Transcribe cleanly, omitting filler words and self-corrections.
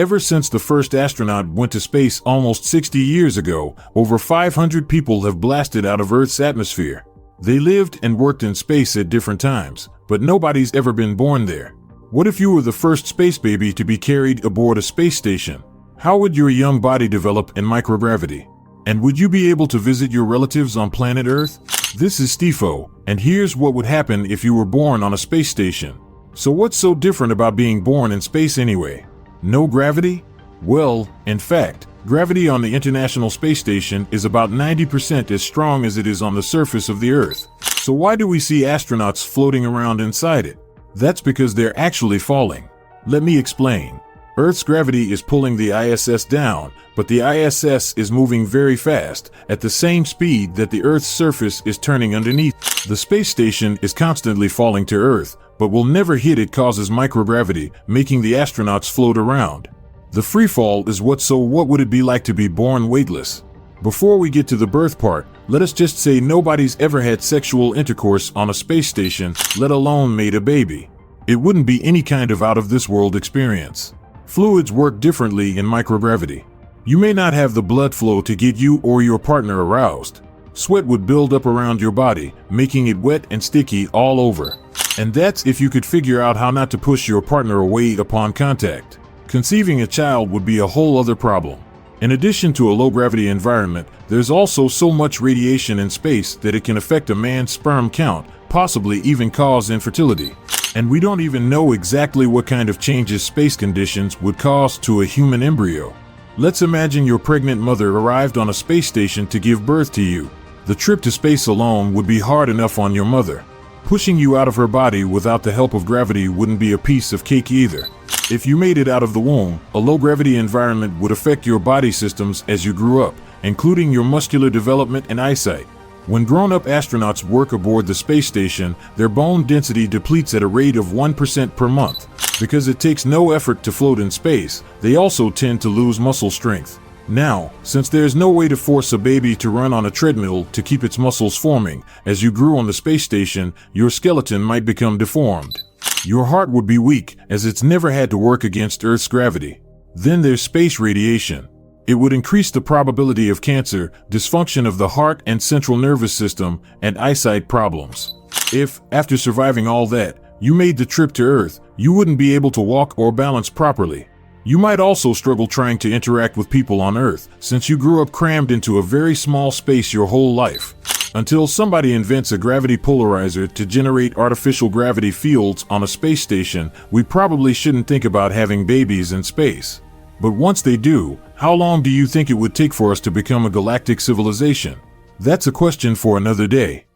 Ever since the first astronaut went to space almost 60 years ago, over 500 people have blasted out of Earth's atmosphere. They lived and worked in space at different times, but nobody's ever been born there. What if you were the first space baby to be carried aboard a space station? How would your young body develop in microgravity? And would you be able to visit your relatives on planet Earth? This is Satifo, and here's what would happen if you were born on a space station. So what's so different about being born in space anyway? No gravity? Well, in fact, gravity on the International Space Station is about 90% as strong as it is on the surface of the Earth. So why do we see astronauts floating around inside it? That's because they're actually falling. Let me explain. Earth's gravity is pulling the ISS down, but the ISS is moving very fast, at the same speed that the Earth's surface is turning underneath. The space station is constantly falling to Earth, but will never hit it causes microgravity, making the astronauts float around. The free fall is what would it be like to be born weightless? Before we get to the birth part, let us just say nobody's ever had sexual intercourse on a space station, let alone made a baby. It wouldn't be any kind of out-of-this-world experience. Fluids work differently in microgravity. You may not have the blood flow to get you or your partner aroused. Sweat would build up around your body, making it wet and sticky all over. And that's if you could figure out how not to push your partner away upon contact. Conceiving a child would be a whole other problem. In addition to a low-gravity environment, there's also so much radiation in space that it can affect a man's sperm count, possibly even cause infertility. And we don't even know exactly what kind of changes space conditions would cause to a human embryo. Let's imagine your pregnant mother arrived on a space station to give birth to you. The trip to space alone would be hard enough on your mother. Pushing you out of her body without the help of gravity wouldn't be a piece of cake either. If you made it out of the womb, a low-gravity environment would affect your body systems as you grew up, including your muscular development and eyesight. When grown-up astronauts work aboard the space station, their bone density depletes at a rate of 1% per month. Because it takes no effort to float in space, they also tend to lose muscle strength. Now, since there's no way to force a baby to run on a treadmill to keep its muscles forming, as you grew on the space station, your skeleton might become deformed. Your heart would be weak, as it's never had to work against Earth's gravity. Then there's space radiation. It would increase the probability of cancer, dysfunction of the heart and central nervous system, and eyesight problems. If, after surviving all that, you made the trip to Earth, you wouldn't be able to walk or balance properly. You might also struggle trying to interact with people on Earth, since you grew up crammed into a very small space your whole life. Until somebody invents a gravity polarizer to generate artificial gravity fields on a space station, we probably shouldn't think about having babies in space. But once they do, how long do you think it would take for us to become a galactic civilization? That's a question for another day.